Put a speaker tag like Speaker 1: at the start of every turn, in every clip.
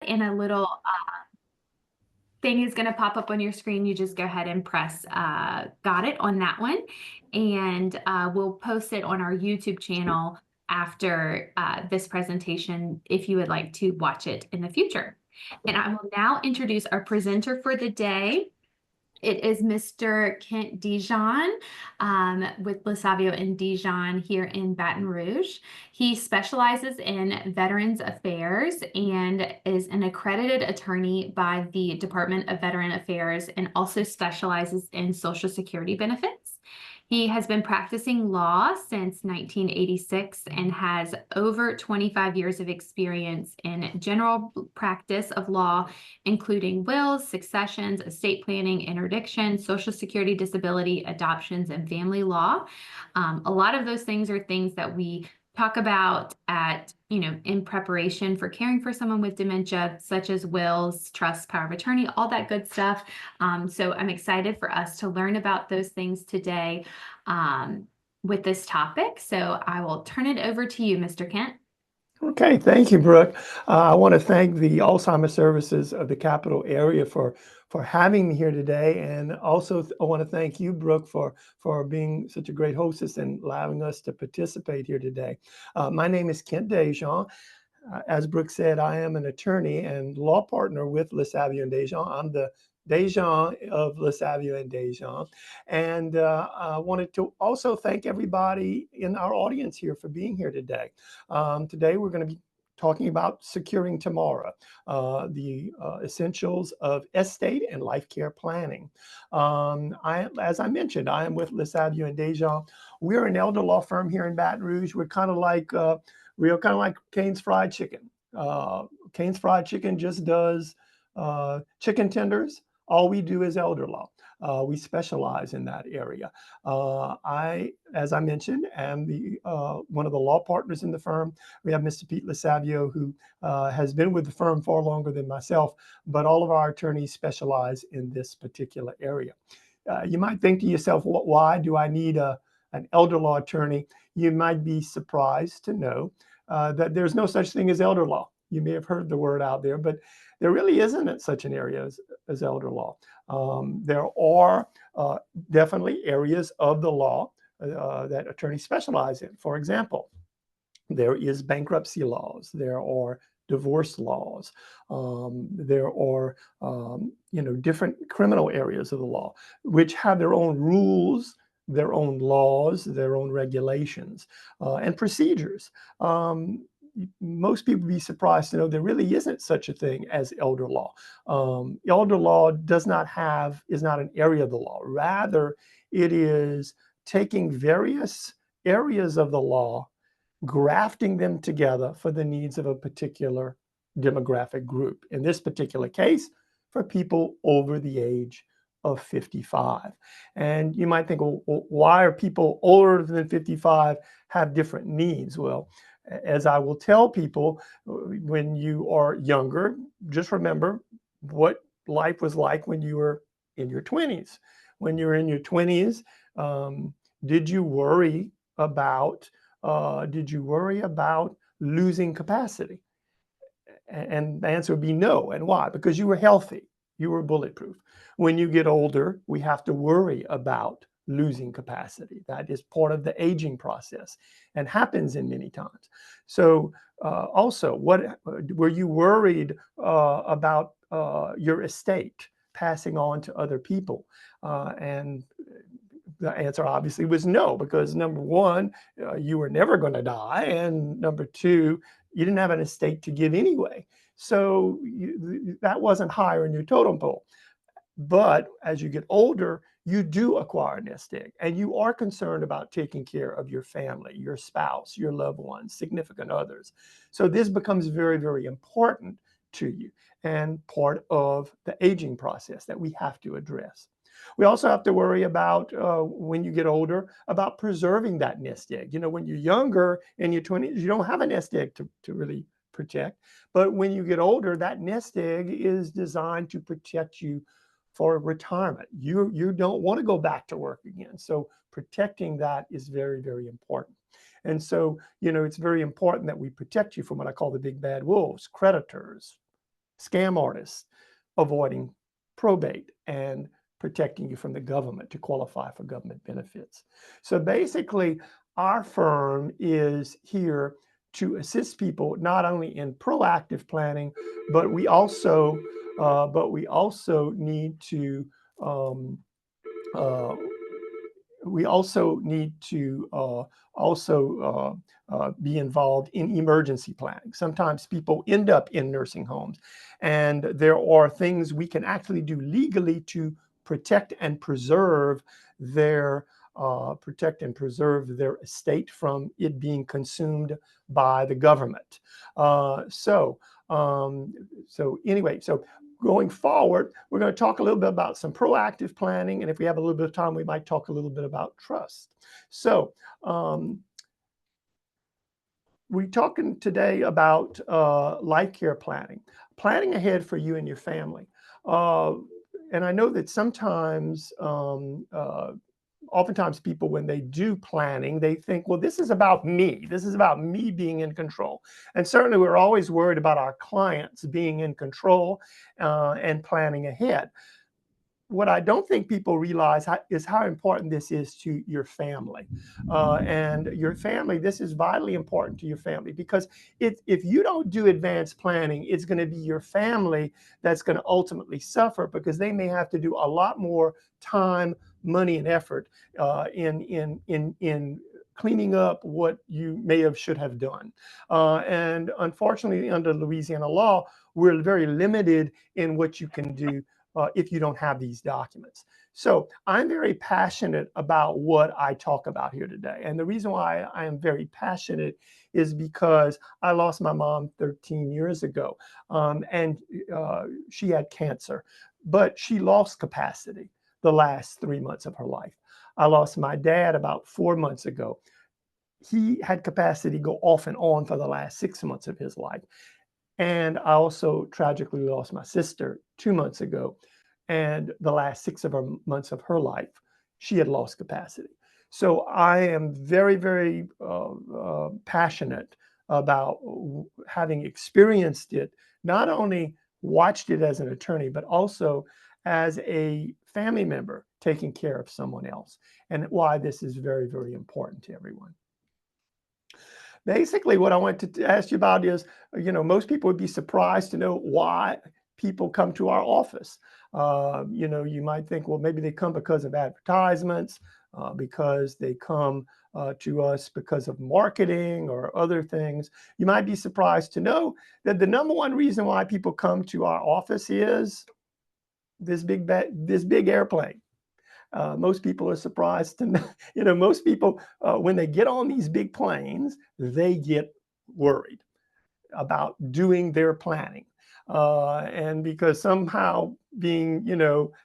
Speaker 1: and a little thing is going to pop up on your screen. You just go ahead and press got it on that one, and we'll post it on our YouTube channel after this presentation if you would like to watch it in the future. And I will now introduce our presenter for the day. It is Mr. Kent DeJean with LaSavio and DeJean here in Baton Rouge. He specializes in Veterans Affairs and is an accredited attorney by the Department of Veteran Affairs and also specializes in Social Security benefits. He has been practicing law since 1986 and has over 25 years of experience in general practice of law, including wills, successions, estate planning, interdiction, Social Security, disability, adoptions, and family law. A lot of those things are things that we talk about in preparation for caring for someone with dementia, such as wills, trusts, power of attorney, all that good stuff. So I'm excited for us to learn about those things today with this topic. So I will turn it over to you, Mr. Kent.
Speaker 2: Okay, thank you, Brooke. I want to thank the Alzheimer's Services of the Capital Area for having me here today, and also I want to thank you, Brooke, for being such a great hostess and allowing us to participate here today. My name is Kent DeJean. As Brooke said, I am an attorney and law partner with LaSavio and DeJean. I'm the DeJean of LaSavio and DeJean. And I wanted to also thank everybody in our audience here for being here today. Today, we're going to be talking about securing tomorrow, the essentials of estate and life care planning. As I mentioned, I am with LaSavio and DeJean. We're an elder law firm here in Baton Rouge. We're kind of like Cane's Fried Chicken. Cane's Fried Chicken just does chicken tenders. All we do is elder law. We specialize in that area. As I mentioned, am one of the law partners in the firm. We have Mr. Pete LaSavio, who has been with the firm far longer than myself, but all of our attorneys specialize in this particular area. You might think to yourself, why do I need an elder law attorney? You might be surprised to know that there's no such thing as elder law. You may have heard the word out there, but there really isn't such an area as elder law. There are definitely areas of the law that attorneys specialize in. For example, there is bankruptcy laws. There are divorce laws. There are different criminal areas of the law, which have their own rules, their own laws, their own regulations, and procedures. Most people would be surprised to know there really isn't such a thing as elder law. Elder law is not an area of the law. Rather, it is taking various areas of the law, grafting them together for the needs of a particular demographic group. In this particular case, for people over the age of 55. And you might think, well, why are people older than 55 have different needs? Well, as I will tell people, when you are younger, just remember what life was like when you were in your 20s. When you're in your 20s, did you worry about losing capacity? And the answer would be no. And why? Because you were healthy. You were bulletproof. When you get older, we have to worry about losing capacity. That is part of the aging process and happens in many times. So also, what were you worried about your estate passing on to other people? And the answer obviously was no, because number one, you were never going to die. And number two, you didn't have an estate to give anyway. So that wasn't higher in your totem pole. But as you get older, you do acquire a nest egg, and you are concerned about taking care of your family, your spouse, your loved ones, significant others. So this becomes very, very important to you and part of the aging process that we have to address. We also have to worry about, when you get older, about preserving that nest egg. When you're younger, in your 20s, you don't have a nest egg to really protect. But when you get older, that nest egg is designed to protect you for retirement. You don't want to go back to work again. So protecting that is very, very important. And so, it's very important that we protect you from what I call the big bad wolves, creditors, scam artists, avoiding probate, and protecting you from the government to qualify for government benefits. So basically, our firm is here to assist people not only in proactive planning, but we also need to um, uh, be involved in emergency planning. Sometimes people end up in nursing homes, and there are things we can actually do legally to protect and preserve their estate from it being consumed by the government. Anyway, going forward, we're going to talk a little bit about some proactive planning. And if we have a little bit of time, we might talk a little bit about trust. So we're talking today about life care planning, planning ahead for you and your family. And I know that sometimes oftentimes people, when they do planning, they think, well, this is about me. This is about me being in control. And certainly we're always worried about our clients being in control and planning ahead. What I don't think people realize is how important this is to your family. And your family, this is vitally important to your family, because if you don't do advanced planning, it's going to be your family that's going to ultimately suffer, because they may have to do a lot more time, money, and effort in cleaning up what you should have done. And unfortunately, under Louisiana law, we're very limited in what you can do if you don't have these documents. So I'm very passionate about what I talk about here today. And the reason why I am very passionate is because I lost my mom 13 years ago, and she had cancer, but she lost capacity the last 3 months of her life. I lost my dad about 4 months ago. He had capacity go off and on for the last 6 months of his life. And I also tragically lost my sister 2 months ago. And the last 6 months of her life, she had lost capacity. So I am very, very passionate about having experienced it, not only watched it as an attorney, but also as a family member taking care of someone else, and why this is very, very important to everyone. Basically, what I want to ask you about is, most people would be surprised to know why people come to our office. You might think, well, maybe they come because of advertisements, because they come to us because of marketing or other things. You might be surprised to know that the number one reason why people come to our office is this big airplane. Most people are surprised to know, most people, when they get on these big planes, they get worried about doing their planning. And because somehow being,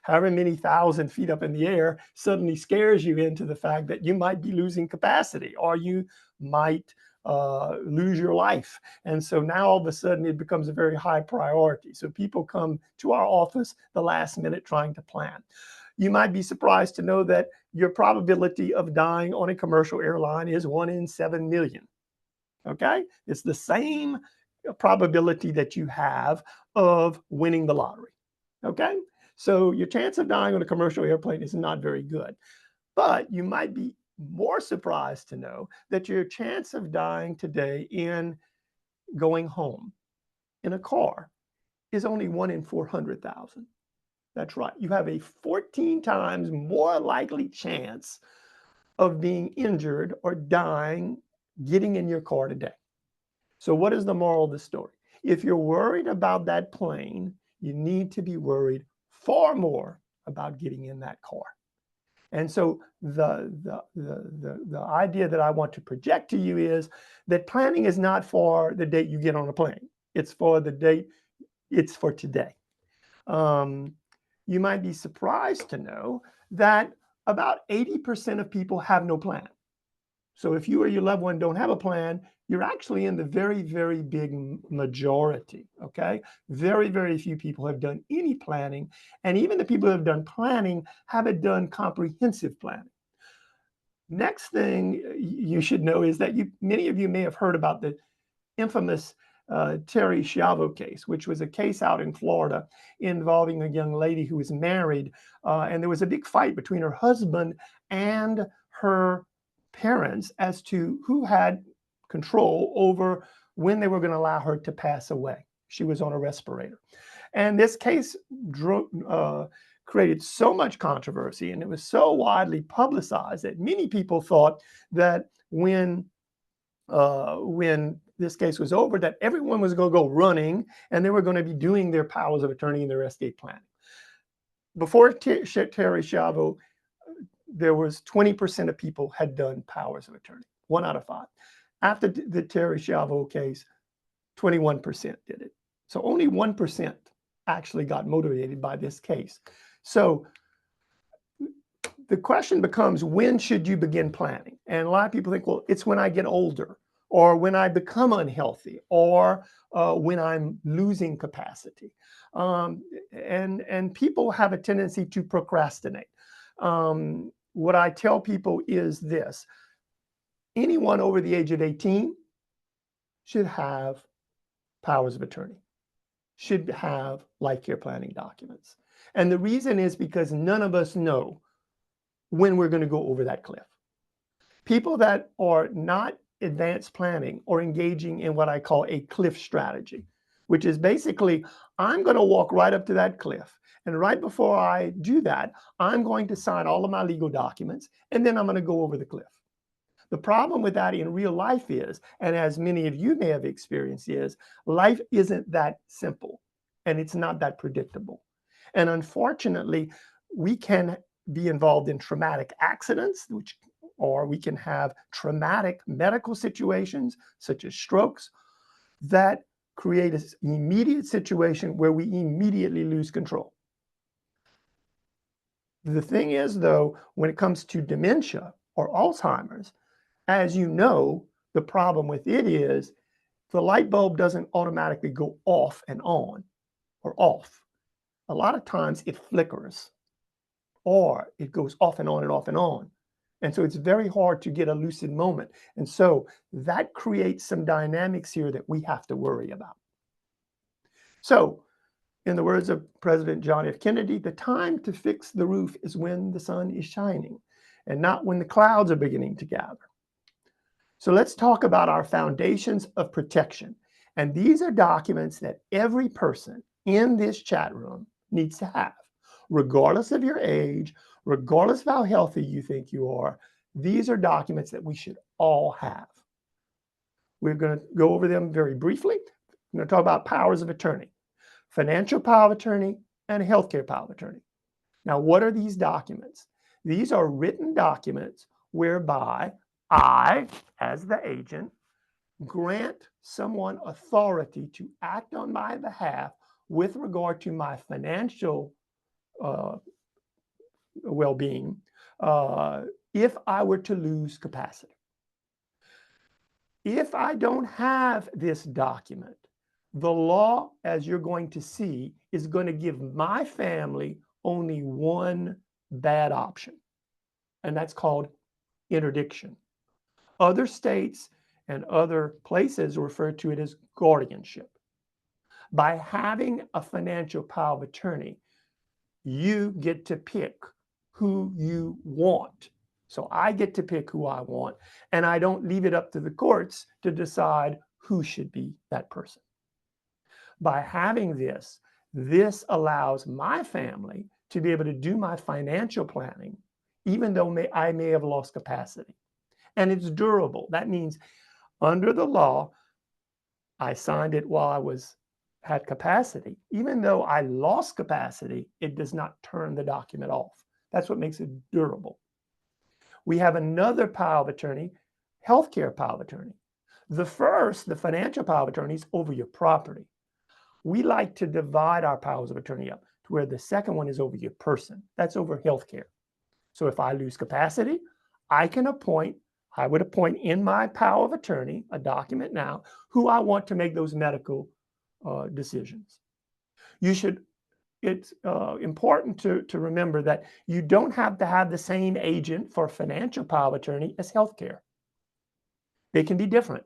Speaker 2: however many thousand feet up in the air suddenly scares you into the fact that you might be losing capacity, or you might lose your life. And so now all of a sudden it becomes a very high priority. So people come to our office the last minute trying to plan. You might be surprised to know that your probability of dying on a commercial airline is 1 in 7 million. Okay? It's the same probability that you have of winning the lottery. Okay? So your chance of dying on a commercial airplane is not very good. But you might be more surprised to know that your chance of dying today in going home in a car is only 1 in 400,000. That's right. You have a 14 times more likely chance of being injured or dying getting in your car today. So what is the moral of the story? If you're worried about that plane, you need to be worried far more about getting in that car. And so the idea that I want to project to you is that planning is not for the date you get on a plane. It's for today. You might be surprised to know that about 80% of people have no plan. So if you or your loved one don't have a plan, you're actually in the very, very big majority, okay? Very, very few people have done any planning. And even the people who have done planning haven't done comprehensive planning. Next thing you should know is that many of you may have heard about the infamous Terry Schiavo case, which was a case out in Florida involving a young lady who was married, and there was a big fight between her husband and her parents as to who had control over when they were going to allow her to pass away. She was on a respirator. And this case created so much controversy, and it was so widely publicized that many people thought that when this case was over, that everyone was going to go running and they were going to be doing their powers of attorney and their estate planning. Before Terry Schiavo, there was 20% of people had done powers of attorney, 1 out of 5. After the Terry Schiavo case, 21% did it. So only 1% actually got motivated by this case. So the question becomes, when should you begin planning? And a lot of people think, well, it's when I get older, or when I become unhealthy, or when I'm losing capacity. And people have a tendency to procrastinate. What I tell people is this: anyone over the age of 18 should have powers of attorney, should have life care planning documents. And the reason is because none of us know when we're going to go over that cliff. People that are not advanced planning or engaging in what I call a cliff strategy, which is basically, I'm going to walk right up to that cliff. And right before I do that, I'm going to sign all of my legal documents, and then I'm going to go over the cliff. The problem with that in real life is, and as many of you may have experienced, is life isn't that simple, and it's not that predictable. And unfortunately, we can be involved in traumatic accidents, or we can have traumatic medical situations such as strokes that create an immediate situation where we immediately lose control. The thing is, though, when it comes to dementia or Alzheimer's, as you know, the problem with it is the light bulb doesn't automatically go off and on or off. A lot of times it flickers, or it goes off and on and off and on. And so it's very hard to get a lucid moment. And so that creates some dynamics here that we have to worry about. So, in the words of President John F. Kennedy, the time to fix the roof is when the sun is shining, and not when the clouds are beginning to gather. So let's talk about our foundations of protection. And these are documents that every person in this chat room needs to have, regardless of your age, regardless of how healthy you think you are. These are documents that we should all have. We're going to go over them very briefly. I'm going to talk about powers of attorney, financial power of attorney, and healthcare power of attorney. Now, what are these documents? These are written documents whereby I, as the agent, grant someone authority to act on my behalf with regard to my financial well-being if I were to lose capacity. If I don't have this document, the law, as you're going to see, is going to give my family only one bad option, and that's called interdiction. Other states and other places refer to it as guardianship. By having a financial power of attorney, you get to pick who you want. So I get to pick who I want, and I don't leave it up to the courts to decide who should be that person. By having this allows my family to be able to do my financial planning, even though I may have lost capacity. And it's durable. That means under the law, I signed it while I had capacity. Even though I lost capacity, it does not turn the document off. That's what makes it durable. We have another power of attorney, healthcare power of attorney. The first, the financial power of attorney, is over your property. We like to divide our powers of attorney up to where the second one is over your person. That's over healthcare. So if I lose capacity, I would appoint in my power of attorney, a document now, who I want to make those medical decisions. It's important to remember that you don't have to have the same agent for financial power of attorney as healthcare. They can be different.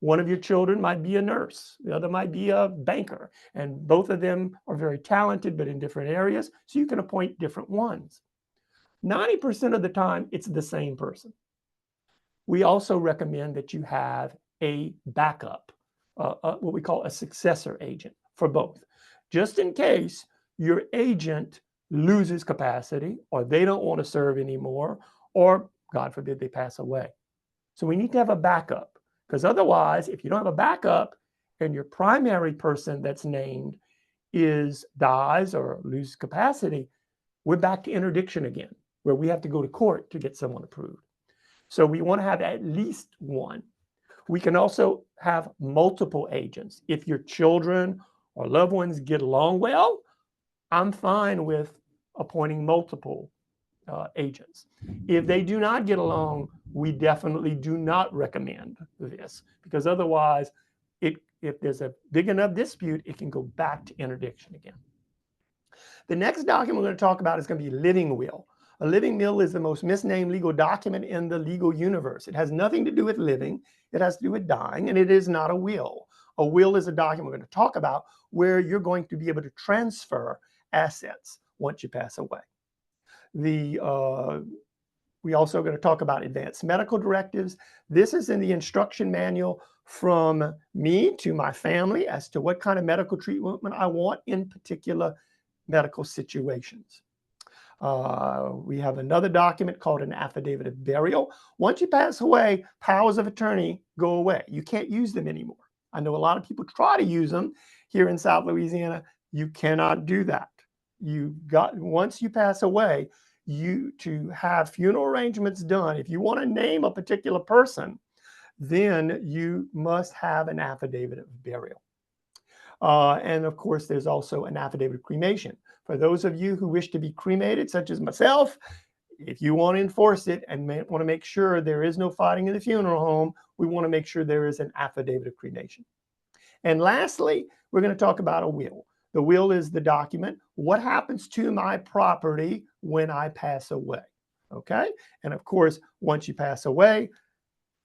Speaker 2: One of your children might be a nurse, the other might be a banker, and both of them are very talented, but in different areas, so you can appoint different ones. 90% of the time, it's the same person. We also recommend that you have a backup, what we call a successor agent for both, just in case your agent loses capacity or they don't want to serve anymore, or God forbid they pass away. So we need to have a backup, because otherwise, if you don't have a backup and your primary person that's named dies or loses capacity, we're back to interdiction again, where we have to go to court to get someone approved. So we want to have at least one. We can also have multiple agents. If your children or loved ones get along well, I'm fine with appointing multiple agents. If they do not get along, we definitely do not recommend this, because otherwise, if there's a big enough dispute, it can go back to interdiction again. The next document we're going to talk about is going to be living will. A living will is the most misnamed legal document in the legal universe. It has nothing to do with living. It has to do with dying, and it is not a will. A will is a document we're going to talk about where you're going to be able to transfer assets once you pass away. We also are going to talk about advanced medical directives. This is in the instruction manual from me to my family as to what kind of medical treatment I want in particular medical situations. We have another document called an affidavit of burial. Once you pass away, powers of attorney go away. You can't use them anymore. I know a lot of people try to use them here in South Louisiana. You cannot do that. Once you pass away, to have funeral arrangements done, if you want to name a particular person, then you must have an affidavit of burial. And of course, there's also an affidavit of cremation. For those of you who wish to be cremated, such as myself, if you want to enforce it and want to make sure there is no fighting in the funeral home, we want to make sure there is an affidavit of cremation. And lastly, we're going to talk about a will. The will is the document. What happens to my property when I pass away? Okay. And of course, once you pass away,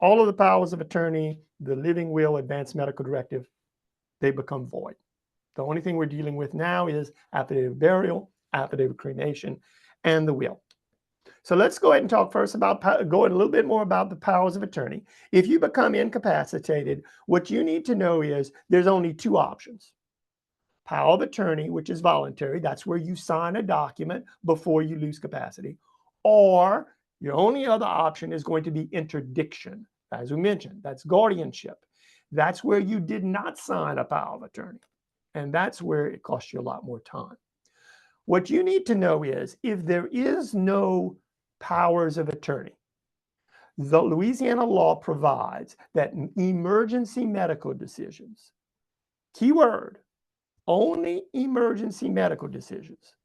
Speaker 2: all of the powers of attorney, the living will, advanced medical directive, they become void. The only thing we're dealing with now is affidavit of burial, affidavit of cremation, and the will. So let's go ahead and talk first about go a little bit more about the powers of attorney. If you become incapacitated, what you need to know is there's only two options. Power of attorney, which is voluntary. That's where you sign a document before you lose capacity. Or your only other option is going to be interdiction. As we mentioned, that's guardianship. That's where you did not sign a power of attorney. And that's where it costs you a lot more time. What you need to know is if there is no powers of attorney, the Louisiana law provides that emergency medical decisions, keyword, only emergency medical decisions.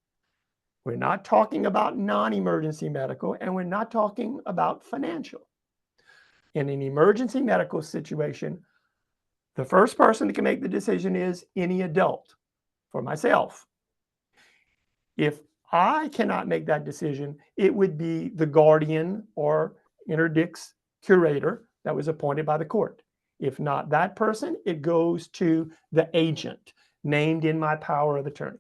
Speaker 2: We're not talking about non-emergency medical, and we're not talking about financial. In an emergency medical situation, the first person that can make the decision is any adult. For myself, if I cannot make that decision, it would be the guardian or interdict's curator that was appointed by the court. If not that person, it goes to the agent named in my power of attorney.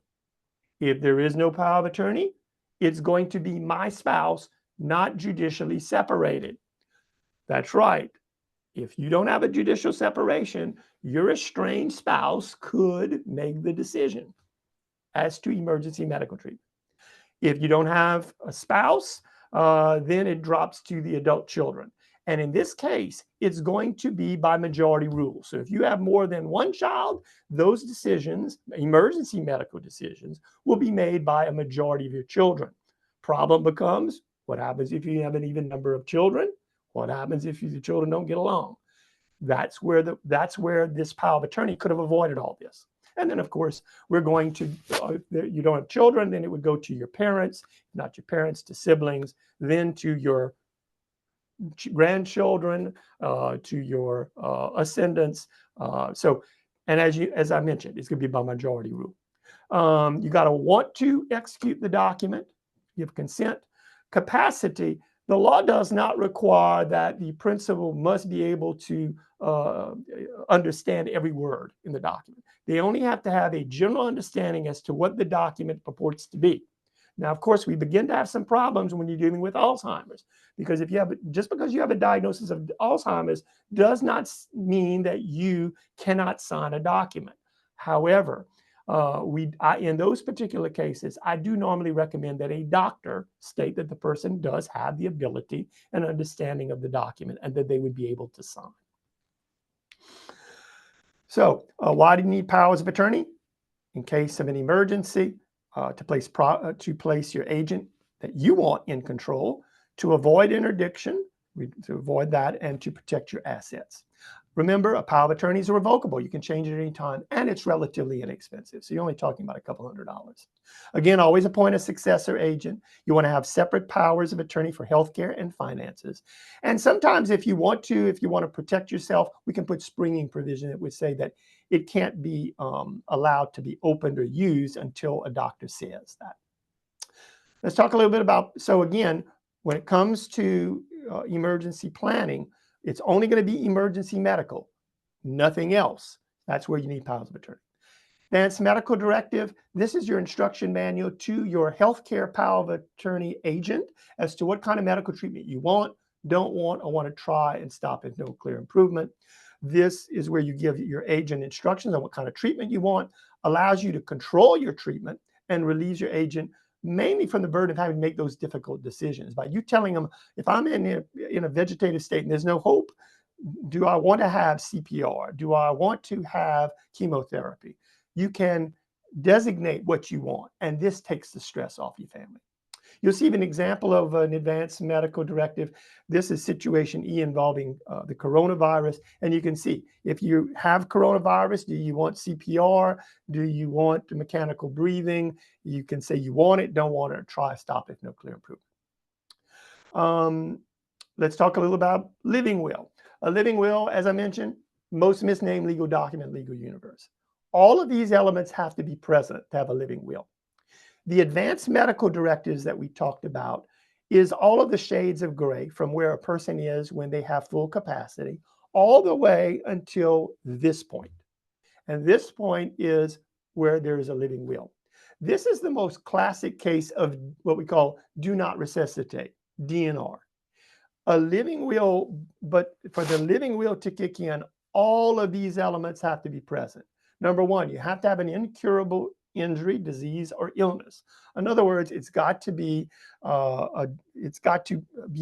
Speaker 2: If there is no power of attorney, it's going to be my spouse, not judicially separated. That's right. If you don't have a judicial separation, your estranged spouse could make the decision as to emergency medical treatment. If you don't have a spouse, then it drops to the adult children. And in this case, it's going to be by majority rule. So if you have more than one child, those decisions, emergency medical decisions, will be made by a majority of your children. Problem becomes, what happens if you have an even number of children? What happens if the children don't get along? That's where this power of attorney could have avoided all this. And then, of course, we're going to, you don't have children, then it would go to your parents, not your parents, to siblings, then to your grandchildren, to your ascendants. And as I mentioned, it's going to be by majority rule. You got to want to execute the document, give consent. Capacity, The law does not require that the principal must be able to understand every word in the document. They only have to have a general understanding as to what the document purports to be. Now, of course, we begin to have some problems when you're dealing with Alzheimer's, because if you have, just because you have a diagnosis of Alzheimer's does not mean that you cannot sign a document. However, in those particular cases, I do normally recommend that a doctor state that the person does have the ability and understanding of the document and that they would be able to sign. So why do you need powers of attorney? In case of an emergency, to place your agent that you want in control, to avoid interdiction, to avoid that, and to protect your assets. Remember, a power of attorney is revocable. You can change it at any time, and it's relatively inexpensive. So you're only talking about a couple $100. Again, always appoint a successor agent. You want to have separate powers of attorney for healthcare and finances. And sometimes if you want to protect yourself, we can put springing provision that would say that it can't be allowed to be opened or used until a doctor says that. Let's talk a little bit about, so again, when it comes to emergency planning, it's only going to be emergency medical, nothing else. That's where you need powers of attorney. Advanced medical directive, this is your instruction manual to your healthcare power of attorney agent as to what kind of medical treatment you want, don't want, or want to try and stop if no clear improvement. This is where you give your agent instructions on what kind of treatment you want, allows you to control your treatment, and relieves your agent mainly from the burden of having to make those difficult decisions. By you telling them, if I'm in a vegetative state and there's no hope, do I want to have CPR? Do I want to have chemotherapy? You can designate what you want, and this takes the stress off your family. You'll see an example of an advanced medical directive. This is situation E involving the coronavirus. And you can see if you have coronavirus, do you want CPR? Do you want mechanical breathing? You can say you want it, don't want it, or try stop if no clear improvement. Let's talk a little about living will. A living will, as I mentioned, most misnamed legal document, legal universe. All of these elements have to be present to have a living will. The advanced medical directives that we talked about is all of the shades of gray from where a person is when they have full capacity, all the way until this point. And this point is where there is a living will. This is the most classic case of what we call do not resuscitate, DNR. A living will, but for the living will to kick in, all of these elements have to be present. Number one, you have to have an incurable injury, disease, or illness. In other words, it's got to be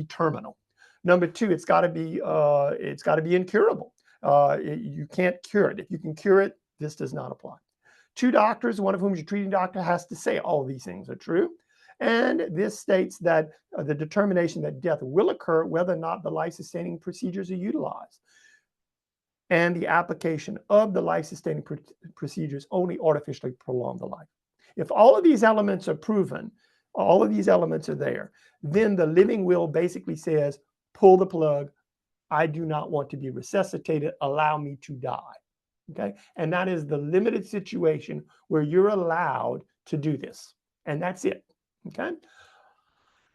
Speaker 2: terminal. Number two, it's got to be incurable. You can't cure it. If you can cure it, this does not apply. Two doctors, one of whom is your treating doctor, has to say all of these things are true. And this states that the determination that death will occur whether or not the life-sustaining procedures are utilized. And the application of the life-sustaining procedures only artificially prolong the life. If all of these elements are proven, all of these elements are there, then the living will basically says, pull the plug. I do not want to be resuscitated. Allow me to die. Okay. And that is the limited situation where you're allowed to do this. And that's it. Okay.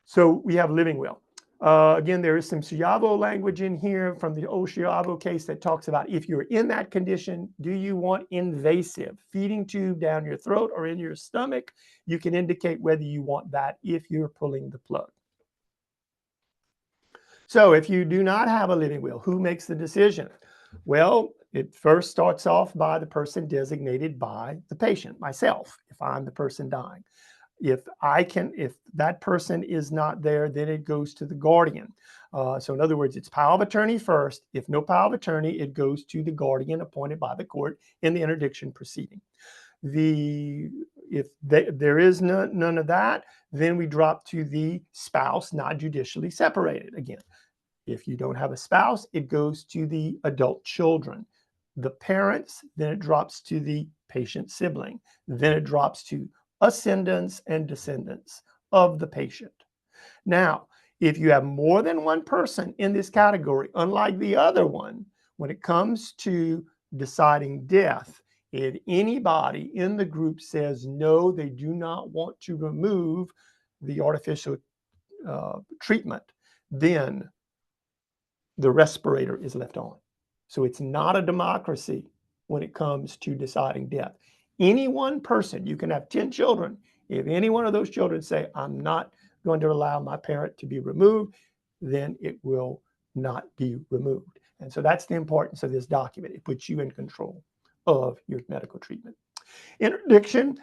Speaker 2: So we have living will. Again, there is some Schiavo language in here from the old Schiavo case that talks about if you're in that condition, do you want invasive feeding tube down your throat or in your stomach? You can indicate whether you want that if you're pulling the plug. So if you do not have a living will, who makes the decision? Well, it first starts off by the person designated by the patient, myself, if I'm the person dying. If that person is not there, then it goes to the guardian. So in other words, it's power of attorney first. If no power of attorney, it goes to the guardian appointed by the court in the interdiction proceeding. If there is none of that, then we drop to the spouse not judicially separated. Again, if you don't have a spouse, it goes to the adult children. The parents, then it drops to the patient sibling. Then it drops to ascendants and descendants of the patient. Now, if you have more than one person in this category, unlike the other one, when it comes to deciding death, if anybody in the group says no, they do not want to remove the artificial treatment, then the respirator is left on. So it's not a democracy when it comes to deciding death. Any one person, you can have 10 children. If any one of those children say, I'm not going to allow my parent to be removed, then it will not be removed. And so that's the importance of this document. It puts you in control of your medical treatment. Interdiction.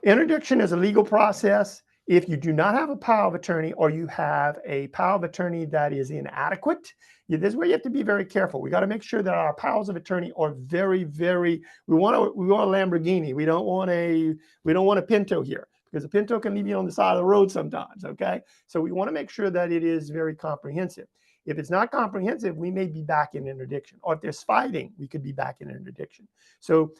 Speaker 2: Interdiction is a legal process. If you do not have a power of attorney, or you have a power of attorney that is inadequate, this is where you have to be very careful. We got to make sure that our powers of attorney are very, very. We want a Lamborghini. We don't want a Pinto here, because a Pinto can leave you on the side of the road sometimes. Okay, so we want to make sure that it is very comprehensive. If it's not comprehensive, we may be back in interdiction, or if there's fighting, we could be back in interdiction. So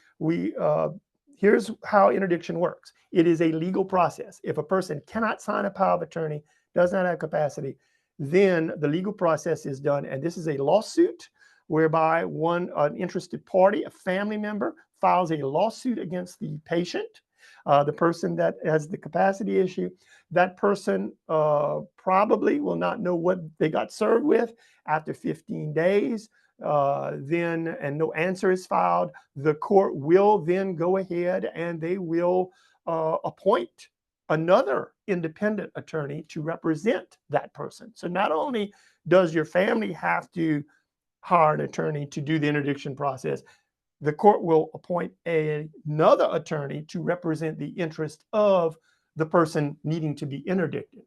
Speaker 2: here's how interdiction works. It is a legal process. If a person cannot sign a power of attorney, does not have capacity, then the legal process is done. And this is a lawsuit whereby an interested party, a family member, files a lawsuit against the patient, the person that has the capacity issue. That person probably will not know what they got served with after 15 days. And no answer is filed, the court will then go ahead and they will appoint another independent attorney to represent that person. So not only does your family have to hire an attorney to do the interdiction process, the court will appoint another attorney to represent the interest of the person needing to be interdicted.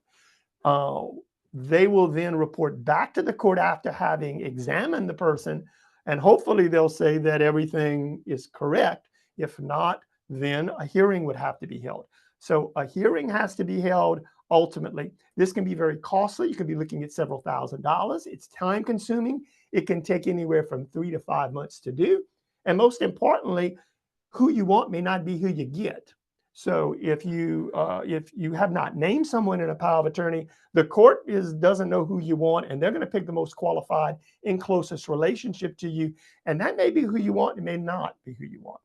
Speaker 2: They will then report back to the court after having examined the person, and hopefully they'll say that everything is correct. If not, then a hearing would have to be held. So a hearing has to be held ultimately. This can be very costly. You could be looking at several $1,000s. It's time consuming. It can take anywhere from 3 to 5 months to do. And most importantly, who you want may not be who you get. So if you have not named someone in a power of attorney, the court doesn't know who you want, and they're going to pick the most qualified in closest relationship to you. And that may be who you want, it may not be who you want.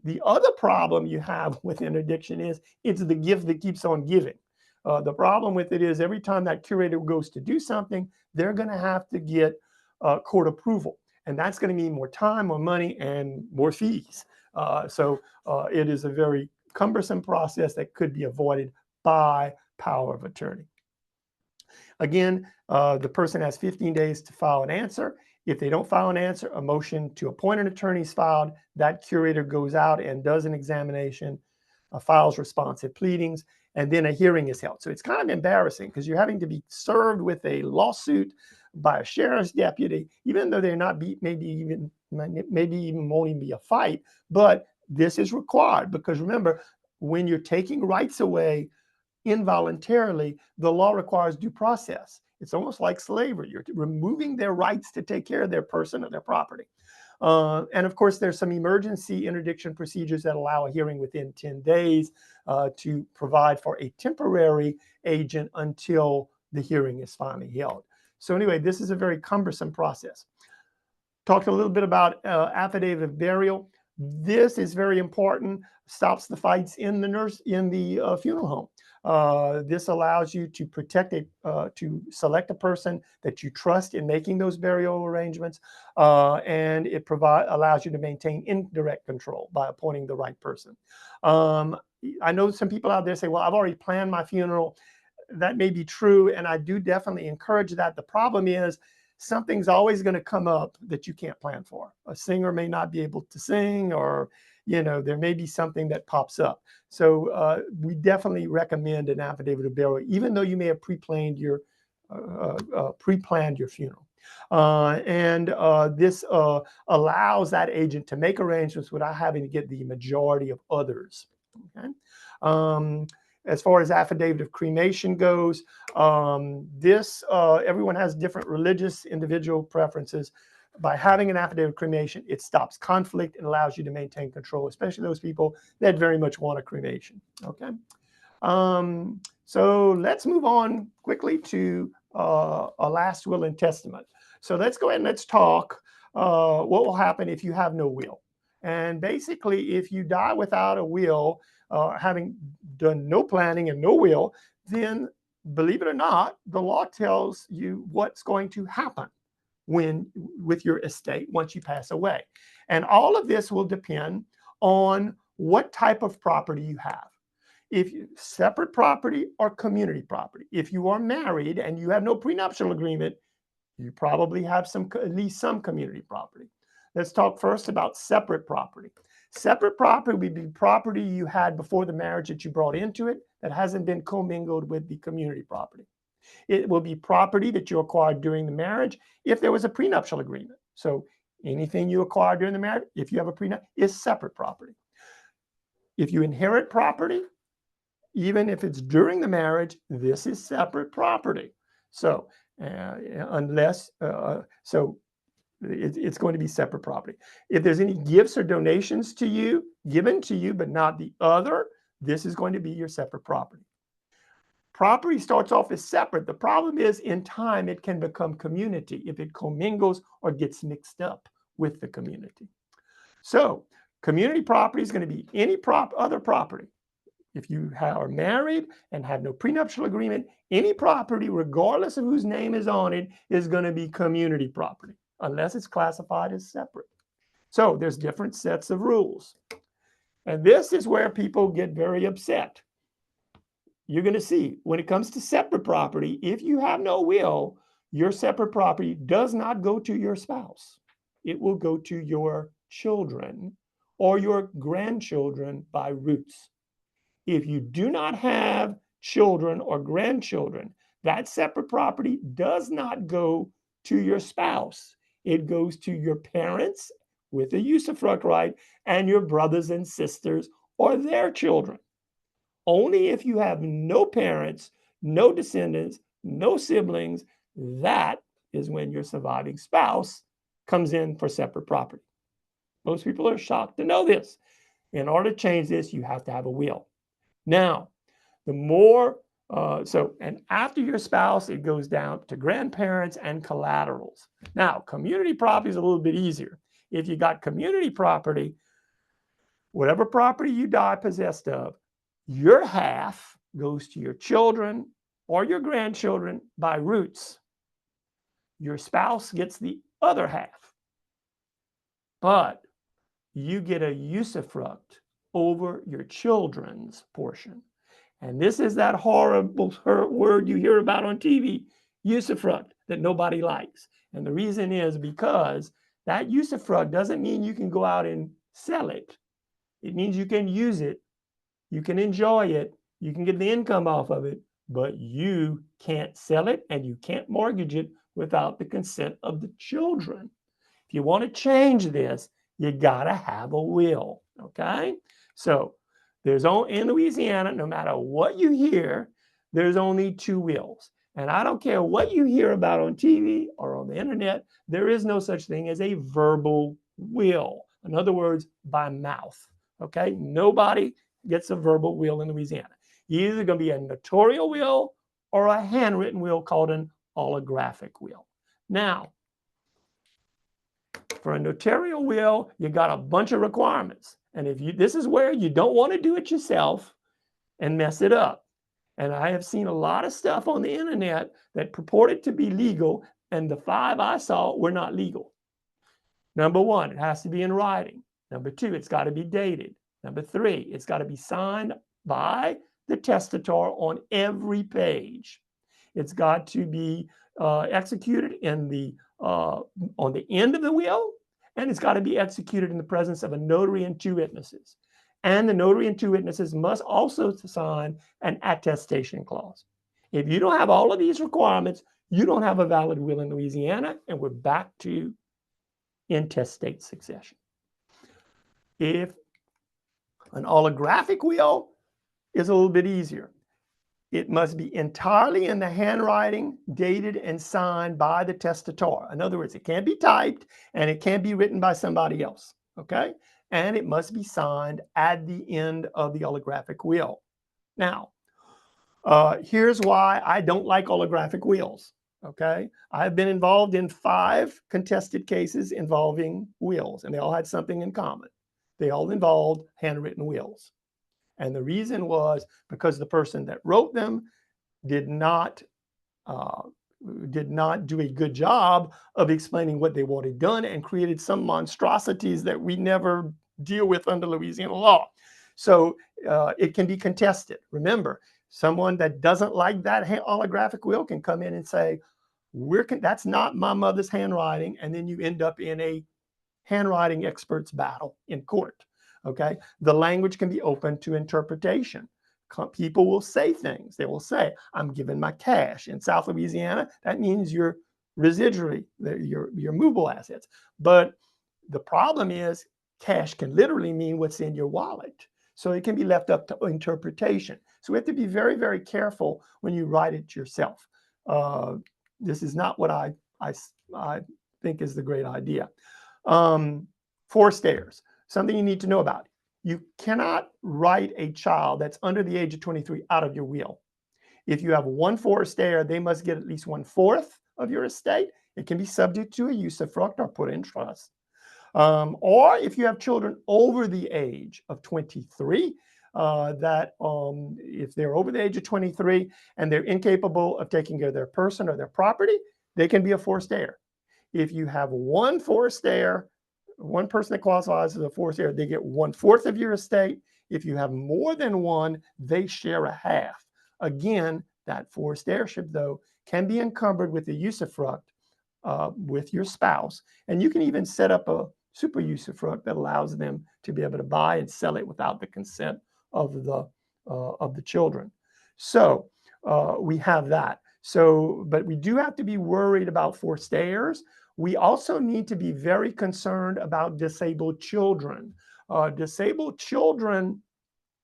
Speaker 2: The other problem you have with interdiction is it's the gift that keeps on giving. The problem with it is every time that curator goes to do something, they're going to have to get court approval. And that's going to mean more time, more money, and more fees. So it is a very cumbersome process that could be avoided by power of attorney. Again, the person has 15 days to file an answer. If they don't file an answer, a motion to appoint an attorney is filed. That curator goes out and does an examination, files responsive pleadings, and then a hearing is held. So it's kind of embarrassing because you're having to be served with a lawsuit by a sheriff's deputy, even though they're not maybe even won't even be a fight, but this is required because remember, when you're taking rights away involuntarily, the law requires due process. It's almost like slavery. You're removing their rights to take care of their person or their property. And of course, there's some emergency interdiction procedures that allow a hearing within 10 days to provide for a temporary agent until the hearing is finally held. So anyway, this is a very cumbersome process. Talked a little bit about affidavit of burial. This is very important. Stops the fights in the funeral home. This allows you to to select a person that you trust in making those burial arrangements, and it allows you to maintain indirect control by appointing the right person. I know some people out there say, "Well, I've already planned my funeral." That may be true, and I do definitely encourage that. The problem is something's always going to come up that you can't plan for. A singer may not be able to sing, or there may be something that pops up. So we definitely recommend an affidavit of burial, even though you may have pre-planned your funeral. This allows that agent to make arrangements without having to get the majority of others. Okay. As far as affidavit of cremation goes, everyone has different religious individual preferences. By having an affidavit of cremation, it stops conflict and allows you to maintain control, especially those people that very much want a cremation. Okay. So let's move on quickly to a last will and testament. So let's go ahead and let's talk what will happen if you have no will. And basically, if you die without a will, having done no planning and no will, then believe it or not, the law tells you what's going to happen with your estate once you pass away. And all of this will depend on what type of property you have. If you separate property or community property. If you are married and you have no prenuptial agreement, you probably have at least some community property. Let's talk first about separate property. Separate property would be property you had before the marriage that you brought into it that hasn't been commingled with the community property. It will be property that you acquired during the marriage if there was a prenuptial agreement. So anything you acquired during the marriage, if you have a prenup, is separate property. If you inherit property, even if it's during the marriage, this is separate property. So it's going to be separate property. If there's any gifts or donations to you, given to you, but not the other, this is going to be your separate property. Property starts off as separate. The problem is in time, it can become community if it commingles or gets mixed up with the community. So community property is going to be any other property. If you are married and have no prenuptial agreement, any property, regardless of whose name is on it, is going to be community property, unless it's classified as separate. So there's different sets of rules. And this is where people get very upset. You're going to see when it comes to separate property, if you have no will, your separate property does not go to your spouse. It will go to your children or your grandchildren by roots. If you do not have children or grandchildren, that separate property does not go to your spouse. It goes to your parents with a usufruct right and your brothers and sisters or their children. Only if you have no parents, no descendants, no siblings, that is when your surviving spouse comes in for separate property. Most people are shocked to know this. In order to change this, you have to have a will. Now, the more, and after your spouse, it goes down to grandparents and collaterals. Now, community property is a little bit easier. If you got community property, whatever property you die possessed of, your half goes to your children or your grandchildren by roots. Your spouse gets the other half, but you get a usufruct over your children's portion. And this is that horrible word you hear about on TV, usufruct, that nobody likes. And the reason is because that usufruct doesn't mean you can go out and sell it. It means you can use it, you can enjoy it, you can get the income off of it, but you can't sell it and you can't mortgage it without the consent of the children. If you want to change this, you got to have a will, okay? So in Louisiana, no matter what you hear, there's only two wills. And I don't care what you hear about on TV or on the internet, there is no such thing as a verbal will. In other words, by mouth, okay? Nobody gets a verbal will in Louisiana. You're either going to be a notarial will or a handwritten will called an holographic will. Now, for a notarial will, you got a bunch of requirements. And this is where you don't want to do it yourself and mess it up. And I have seen a lot of stuff on the internet that purported to be legal, and the 5 I saw were not legal. Number 1, it has to be in writing. Number 2, it's got to be dated. Number 3, it's got to be signed by the testator on every page. It's got to be executed on the end of the will, and it's got to be executed in the presence of a notary and 2 witnesses. And the notary and 2 witnesses must also sign an attestation clause. If you don't have all of these requirements, you don't have a valid will in Louisiana, and we're back to intestate succession. If an holographic will is a little bit easier. It must be entirely in the handwriting, dated and signed by the testator. In other words, it can't be typed and it can't be written by somebody else, okay? And it must be signed at the end of the holographic will. Now, here's why I don't like holographic wills, okay? I've been involved in 5 contested cases involving wills, and they all had something in common. They all involved handwritten wills. And the reason was because the person that wrote them did not uh, do a good job of explaining what they wanted done and created some monstrosities that we never deal with under Louisiana law. So it can be contested. Remember, someone that doesn't like that holographic will can come in and say, that's not my mother's handwriting, and then you end up in a handwriting experts battle in court. Okay, the language can be open to interpretation. People will say things. They will say, I'm giving my cash. In South Louisiana, that means your residuary, your movable assets. But the problem is cash can literally mean what's in your wallet. So it can be left up to interpretation. So we have to be very, very careful when you write it yourself. This is not what I think is the great idea. Forced heirs, something you need to know about. You cannot write a child that's under the age of 23 out of your will. If you have one forced heir, they must get at least 1/4 of your estate. It can be subject to a usufruct or put in trust. Or if you have children over the age of 23, if they're over the age of 23 and they're incapable of taking care of their person or their property, they can be a forced heir. If you have one forced heir, one person that qualifies as a forced heir, they get 1/4 of your estate. If you have more than one, they share a half. Again, that forced heirship, though, can be encumbered with the usufruct with your spouse. And you can even set up a super usufruct that allows them to be able to buy and sell it without the consent of the children. So we have that. So, but we do have to be worried about forced heirs. We also need to be very concerned about disabled children. Disabled children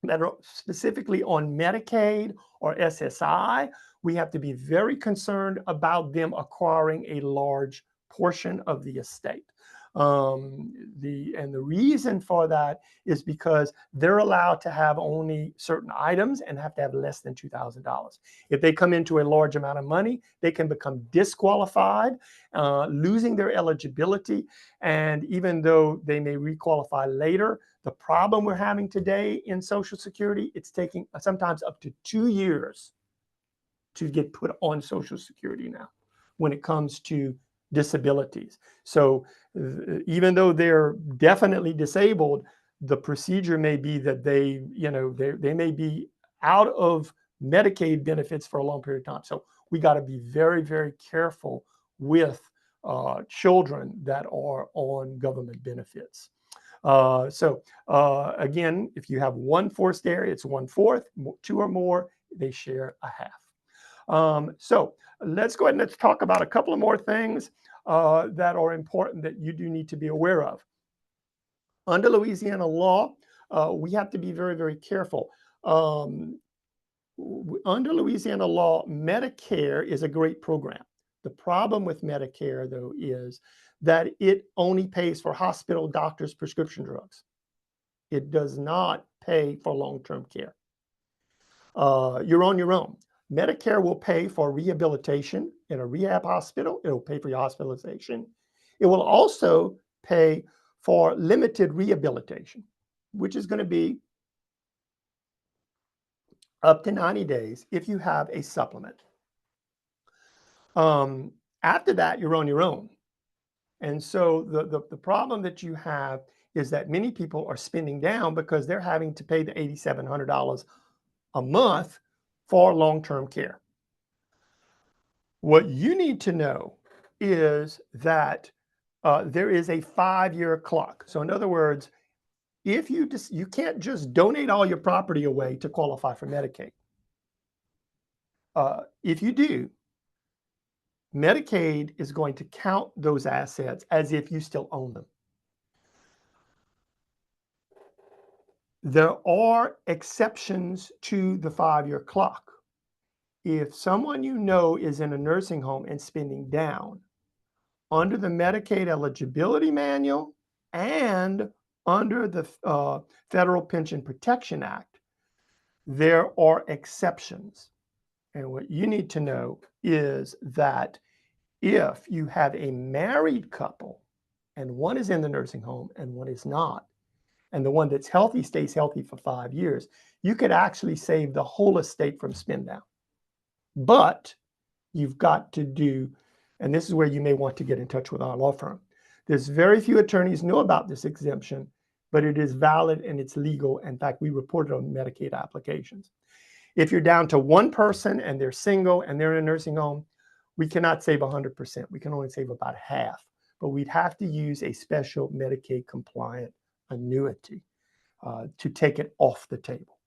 Speaker 2: that are specifically on Medicaid or SSI, we have to be very concerned about them acquiring a large portion of the estate. The reason for that is because they're allowed to have only certain items and have to have less than $2,000. If they come into a large amount of money, they can become disqualified, losing their eligibility. And even though they may requalify later, the problem we're having today in Social Security, it's taking sometimes up to 2 years to get put on Social Security now when it comes to disabilities. So even though they're definitely disabled, the procedure may be that they may be out of Medicaid benefits for a long period of time. So we got to be very, very careful with children that are on government benefits. Again, if you have one forced heir, it's 1/4. 2 or more, they share a half. So let's go ahead and let's talk about a couple of more things that are important that you do need to be aware of. Under Louisiana law, we have to be very, very careful. Under Louisiana law, Medicare is a great program. The problem with Medicare, though, is that it only pays for hospital doctors' prescription drugs. It does not pay for long-term care. You're on your own. Medicare will pay for rehabilitation in a rehab hospital. It will pay for your hospitalization. It will also pay for limited rehabilitation, which is going to be up to 90 days if you have a supplement. After that, you're on your own. And so the problem that you have is that many people are spending down because they're having to pay the $8,700 a month for long-term care. What you need to know is that there is a 5-year clock. So in other words, if you can't just donate all your property away to qualify for Medicaid. If you do, Medicaid is going to count those assets as if you still own them. There are exceptions to the 5-year clock. If someone you know is in a nursing home and spending down, under the Medicaid eligibility manual and under the Federal Pension Protection Act, there are exceptions. And what you need to know is that if you have a married couple and one is in the nursing home and one is not, and the one that's healthy stays healthy for 5 years, you could actually save the whole estate from spin down But you've got to do, and this is where you may want to get in touch with our law firm. There's very few attorneys know about this exemption, but it is valid and it's legal. In fact, we report it on Medicaid applications. If you're down to one person and they're single and they're in a nursing home, we cannot save 100%. We can only save about half, but we'd have to use a special Medicaid compliant annuity to take it off the table.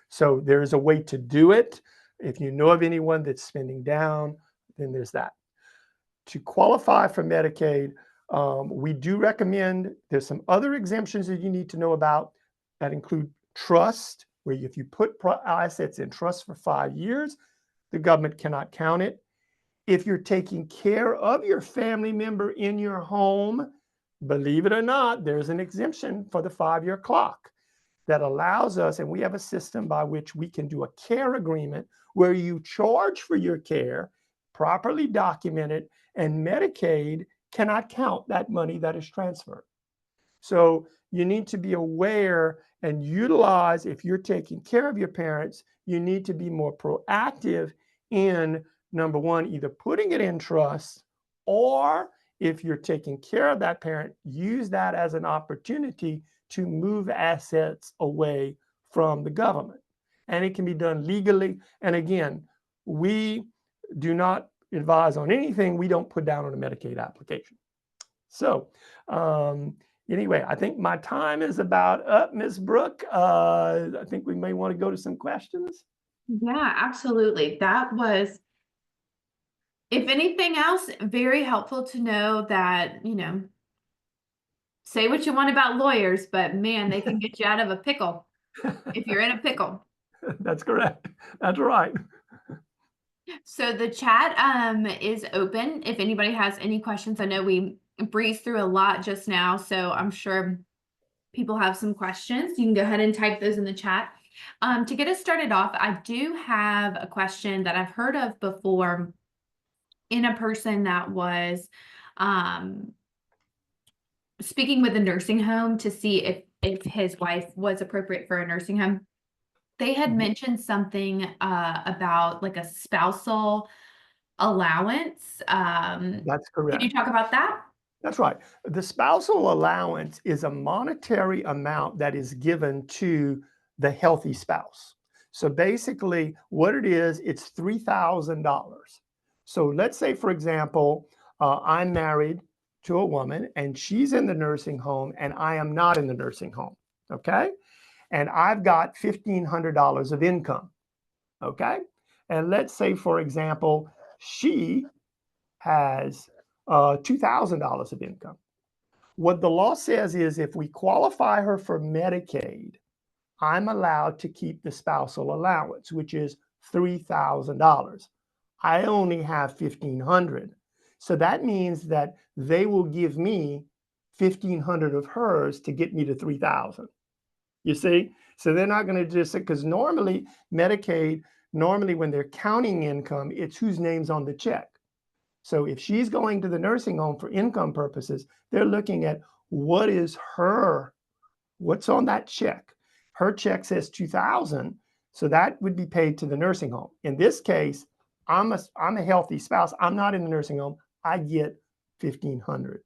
Speaker 2: So there is a way to do it. If you know of anyone that's spending down, then there's that. To qualify for Medicaid, we do recommend, there's some other exemptions that you need to know about that include trust, where if you put assets in trust for 5 years, the government cannot count it. If you're taking care of your family member in your home, believe it or not, there's an exemption for the 5-year clock that allows us, and we have a system by which we can do a care agreement where you charge for your care, properly documented, and Medicaid cannot count that money that is transferred. So you need to be aware and utilize, if you're taking care of your parents, you need to be more proactive in, number one, either putting it in trust, or if you're taking care of that parent, use that as an opportunity to move assets away from the government. And it can be done legally. And again, we do not advise on anything we don't put down on a Medicaid application. So anyway, I think my time is about up, Ms. Brooke. I think we may want to go to some questions.
Speaker 1: Yeah, absolutely. That was, if anything else, very helpful to know that, say what you want about lawyers, but man, they can get you out of a pickle if you're in a pickle.
Speaker 2: That's correct. That's right.
Speaker 1: So the chat is open if anybody has any questions. I know we breezed through a lot just now, so I'm sure people have some questions. You can go ahead and type those in the chat. To get us started off, I do have a question that I've heard of before in a person that was speaking with a nursing home to see if his wife was appropriate for a nursing home. They had mentioned something about like a spousal allowance.
Speaker 2: That's correct.
Speaker 1: Can you talk about that?
Speaker 2: That's right. The spousal allowance is a monetary amount that is given to the healthy spouse. So basically, what it is, it's $3,000. So let's say, for example, I'm married to a woman and she's in the nursing home and I am not in the nursing home. Okay. And I've got $1,500 of income. Okay. And let's say, for example, she has $2,000 of income. What the law says is if we qualify her for Medicaid, I'm allowed to keep the spousal allowance, which is $3,000. I only have $1,500. So that means that they will give me $1,500 of hers to get me to $3,000. You see? So they're not going to just, because normally Medicaid, when they're counting income, it's whose name's on the check. So if she's going to the nursing home for income purposes, they're looking at what's on that check. Her check says $2,000, so that would be paid to the nursing home. In this case, I'm a healthy spouse. I'm not in the nursing home. I get $1,500.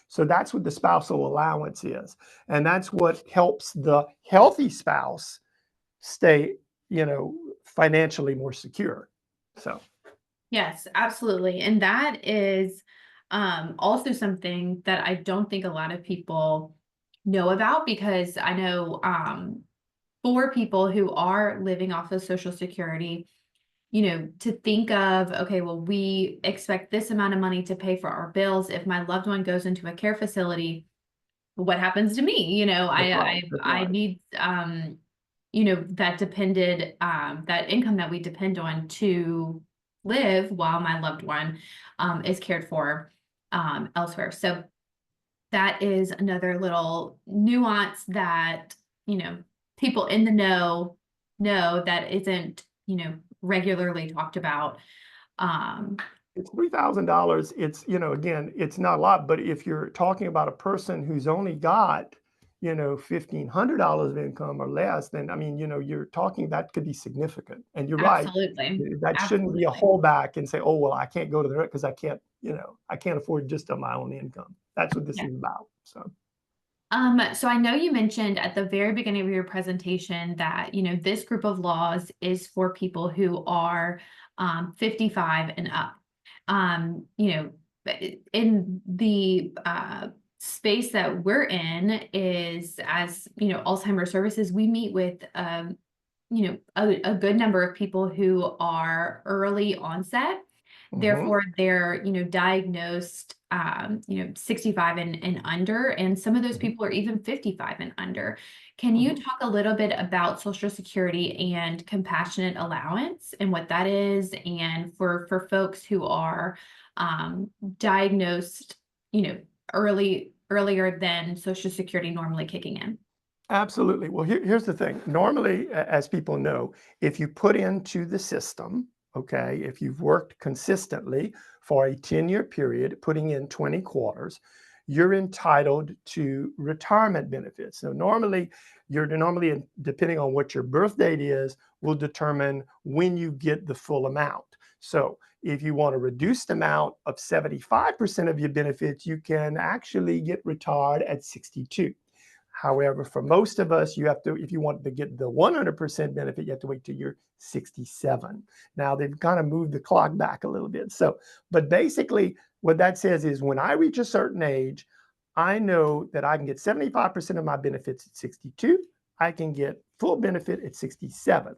Speaker 2: So that's what the spousal allowance is, and that's what helps the healthy spouse stay, financially more secure. So.
Speaker 1: Yes, absolutely. And that is also something that I don't think a lot of people know about, because I know for people who are living off of Social Security, to think of, okay, well, we expect this amount of money to pay for our bills. If my loved one goes into a care facility, what happens to me? I need that income that we depend on to live while my loved one is cared for elsewhere. So that is another little nuance that, people in the know that isn't, regularly talked about.
Speaker 2: It's $3,000. It's, again, it's not a lot, but if you're talking about a person who's only got, $1,500 of income or less, then, I mean, you're talking that could be significant. And you're right.
Speaker 1: Absolutely.
Speaker 2: That shouldn't be a
Speaker 1: Absolutely.
Speaker 2: holdback and say, oh, well, I can't go to the because I can't afford just on my own income. That's what this
Speaker 1: Yeah.
Speaker 2: is about. So,
Speaker 1: So I know you mentioned at the very beginning of your presentation that, this group of laws is for people who are 55 and up. But in the space that we're in is as, Alzheimer's services, we meet with, a good number of people who are early onset.
Speaker 2: mhm,
Speaker 1: Therefore, they're, diagnosed, 65 and under, and some of those
Speaker 2: mhm.
Speaker 1: people are even 55 and under. Can you
Speaker 2: Mhm.
Speaker 1: talk a little bit about Social Security and compassionate allowance and what that is, and for folks who are diagnosed, you know, earlier than Social Security normally kicking in?
Speaker 2: Absolutely. Well, here's the thing. Normally, as people know, if you put into the system, okay, if you've worked consistently for a 10-year period, putting in 20 quarters, you're entitled to retirement benefits. So depending on what your birth date is, will determine when you get the full amount. So if you want a reduced amount of 75% of your benefits, you can actually get retired at 62. However, for most of us, if you want to get the 100% benefit, you have to wait till you're 67. Now they've kind of moved the clock back a little bit. So, but basically what that says is when I reach a certain age, I know that I can get 75% of my benefits at 62. I can get full benefit at 67.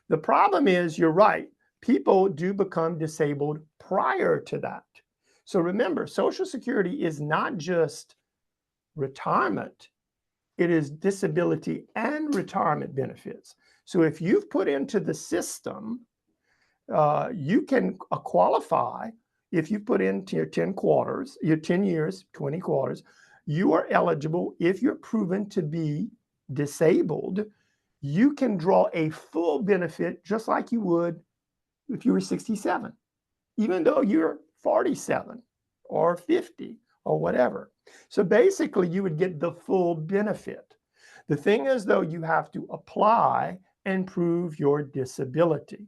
Speaker 2: The problem is, you're right, people do become disabled prior to that. So remember, Social Security is not just retirement, it is disability and retirement benefits. So if you've put into the system, you can qualify. If you put into your 10 quarters, your 10 years, 20 quarters, you are eligible. If you're proven to be disabled, you can draw a full benefit just like you would if you were 67, even though you're 47 or 50 or whatever. So basically, you would get the full benefit. The thing is, though, you have to apply and prove your disability.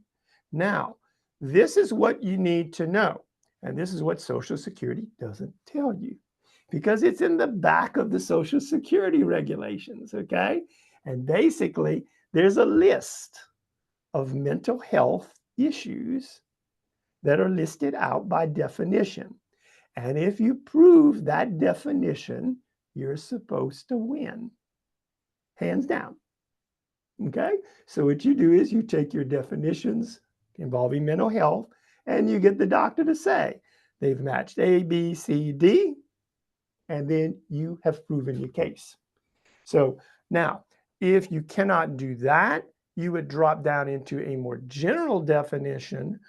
Speaker 2: Now, this is what you need to know. And this is what Social Security doesn't tell you because it's in the back of the Social Security regulations, okay? And basically, there's a list of mental health issues that are listed out by definition. And if you prove that definition, you're supposed to win, hands down. Okay? So what you do is you take your definitions involving mental health and you get the doctor to say they've matched A, B, C, D, and then you have proven your case. So now, if you cannot do that, you would drop down into a more general definition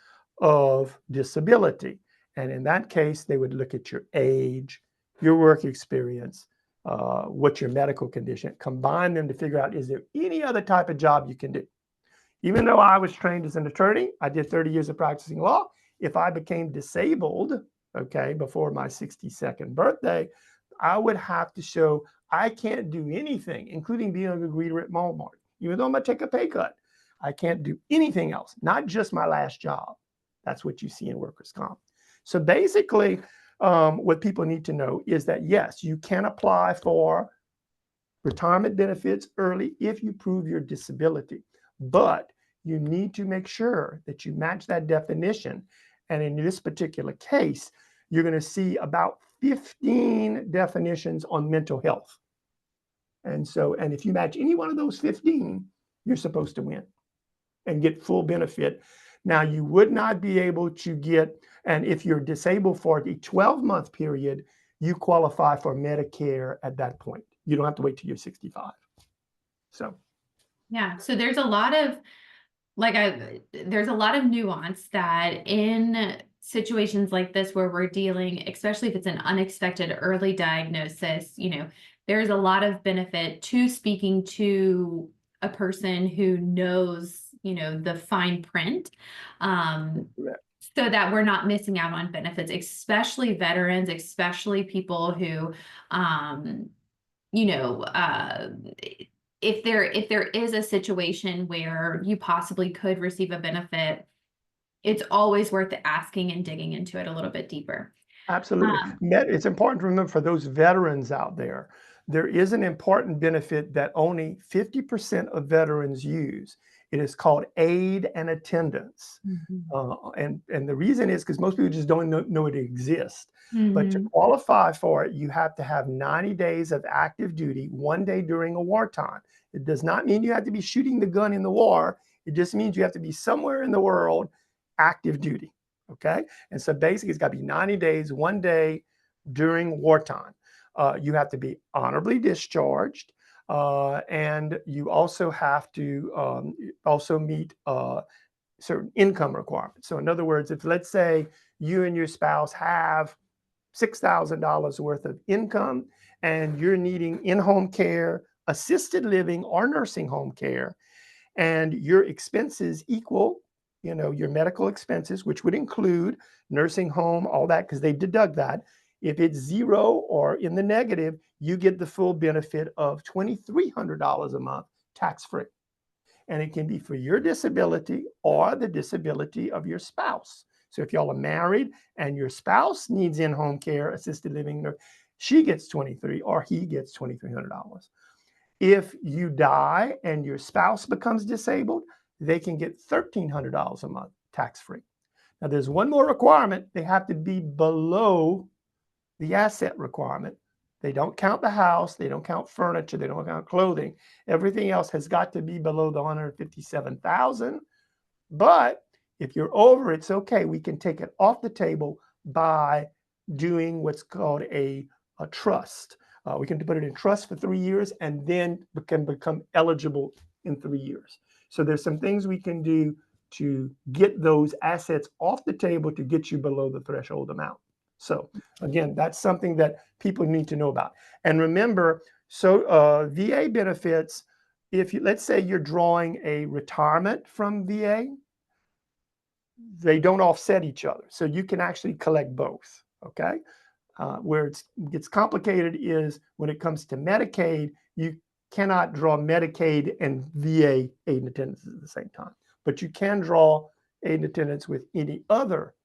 Speaker 2: of disability. And in that case, they would look at your age, your work experience, what's your medical condition, combine them to figure out, is there any other type of job you can do? Even though I was trained as an attorney, I did 30 years of practicing law. If I became disabled, okay, before my 62nd birthday, I would have to show I can't do anything, including being a good greeter at Walmart. Even though I'm going to take a pay cut, I can't do anything else, not just my last job. That's what you see in workers' comp. So basically, what people need to know is that, yes, you can apply for retirement benefits early if you prove your disability, but you need to make sure that you match that definition. And in this particular case, you're going to see about 15 definitions on mental health. And if you match any one of those 15, you're supposed to win and get full benefit. Now, you would not be able to get, and if you're disabled for the 12-month period, you qualify for Medicare at that point. You don't have to wait till you're 65. So,
Speaker 1: Yeah. So there's a lot of nuance that in situations like this where we're dealing, especially if it's an unexpected early diagnosis, there's a lot of benefit to speaking to a person who knows, the fine print. So that we're not missing out on benefits, especially veterans, especially people who, you know, if there is a situation where you possibly could receive a benefit, it's always worth asking and digging into it a little bit deeper.
Speaker 2: Absolutely. It's important to remember for those veterans out there, there is an important benefit that only 50% of veterans use. It is called aid and attendance.
Speaker 1: Mhm.
Speaker 2: And the reason is because most people just don't know it exists. But to
Speaker 1: Mhm.
Speaker 2: qualify for it, you have to have 90 days of active duty, 1 day during a wartime. It does not mean you have to be shooting the gun in the war. It just means you have to be somewhere in the world active duty. Okay. And so basically, it's got to be 90 days, 1 day during wartime. You have to be honorably discharged. And you also have to also meet certain income requirements. So in other words, if let's say you and your spouse have $6,000 worth of income and you're needing in-home care, assisted living, or nursing home care, and your expenses equal, your medical expenses, which would include nursing home, all that, because they deduct that. If it's zero or in the negative, you get the full benefit of $2,300 a month tax-free. And it can be for your disability or the disability of your spouse. So if y'all are married and your spouse needs in-home care, assisted living, she gets 23 or he gets $2,300. If you die and your spouse becomes disabled, they can get $1,300 a month tax-free. Now, there's one more requirement. They have to be below the asset requirement. They don't count the house. They don't count furniture. They don't count clothing. Everything else has got to be below the 157,000. But if you're over, it's okay. We can take it off the table by doing what's called a trust. We can put it in trust for 3 years and then can become eligible in 3 years. So there's some things we can do to get those assets off the table to get you below the threshold amount. So again, that's something that people need to know about. And remember, so VA benefits, if you, let's say you're drawing a retirement from VA, they don't offset each other. So you can actually collect both, okay? Where it gets complicated is when it comes to Medicaid, you cannot draw Medicaid and VA aid and attendance at the same time, but you can draw aid and attendance with any other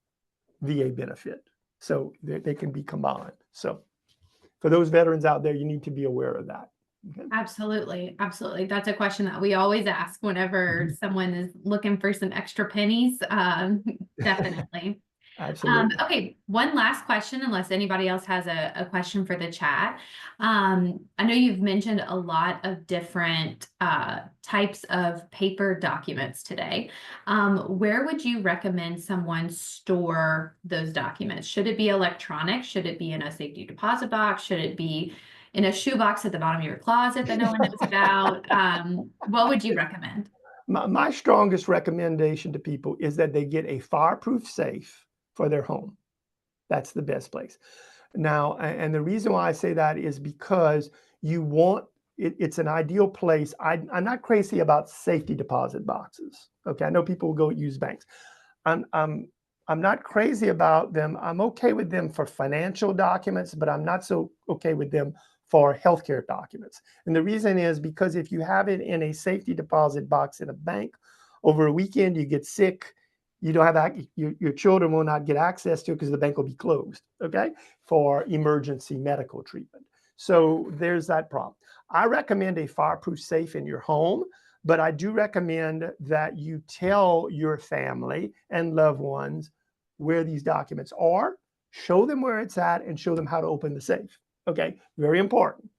Speaker 2: VA benefit. So they can be combined. So for those veterans out there, you need to be aware of that. Okay.
Speaker 1: Absolutely. Absolutely. That's a question that we always ask whenever someone is looking for some extra pennies. Definitely.
Speaker 2: Absolutely.
Speaker 1: Okay, one last question, unless anybody else has a question for the chat. I know you've mentioned a lot of different types of paper documents today. Where would you recommend someone store those documents? Should it be electronic? Should it be in a safety deposit box? Should it be in a shoebox at the bottom of your closet that no one knows about? What would you recommend?
Speaker 2: My strongest recommendation to people is that they get a fireproof safe for their home. That's the best place. Now, and the reason why I say that is because you want it's an ideal place. I'm not crazy about safety deposit boxes. Okay, I know people will go use banks. I'm I'm I'm not crazy about them. I'm okay with them for financial documents, but I'm not so okay with them for healthcare documents. And the reason is because if you have it in a safety deposit box in a bank, over a weekend you get sick, you don't have your children will not get access to it because the bank will be closed, okay, for emergency medical treatment. So there's that problem. I recommend a fireproof safe in your home, but I do recommend that you tell your family and loved ones where these documents are, show them where it's at, and show them how to open the safe. Okay, very important.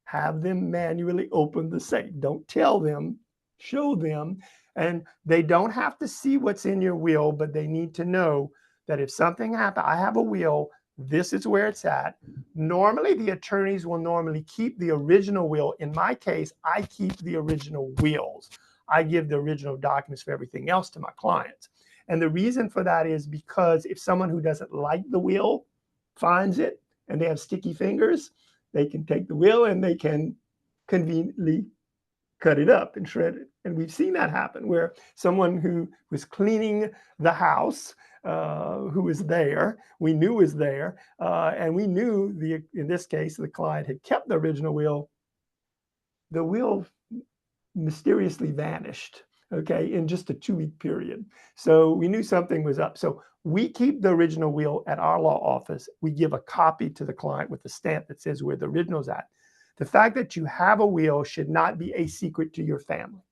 Speaker 2: Have them manually open the safe. Don't tell them, show them. And they don't have to see what's in your will, but they need to know that if something happens, I have a will, this is where it's at. Normally, the attorneys will normally keep the original will. In my case, I keep the original wills. I give the original documents for everything else to my clients. And the reason for that is because if someone who doesn't like the will finds it and they have sticky fingers, they can take the will and they can conveniently cut it up and shred it. And we've seen that happen where someone who was cleaning the house who was there, we knew was there, and we knew in this case, the client had kept the original will. The will mysteriously vanished, okay, in just a 2-week period. So we knew something was up. So we keep the original will at our law office. We give a copy to the client with a stamp that says where the original's at. The fact that you have a will should not be a secret to your family.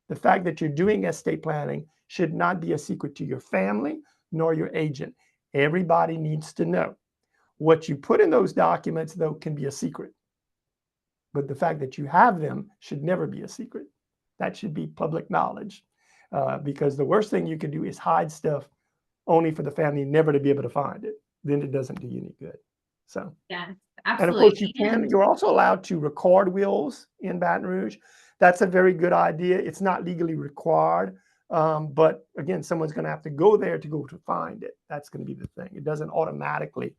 Speaker 2: The fact that you're doing estate planning should not be a secret to your family nor your agent. Everybody needs to know. What you put in those documents, though, can be a secret. But the fact that you have them should never be a secret. That should be public knowledge, because the worst thing you can do is hide stuff only for the family never to be able to find it. Then it doesn't do you any good. So,
Speaker 1: Yes,
Speaker 2: and of course
Speaker 1: absolutely.
Speaker 2: you're also allowed to record wills in Baton Rouge. That's a very good idea. It's not legally required. But again, someone's going to have to go there to go to find it. That's going to be the thing. It doesn't automatically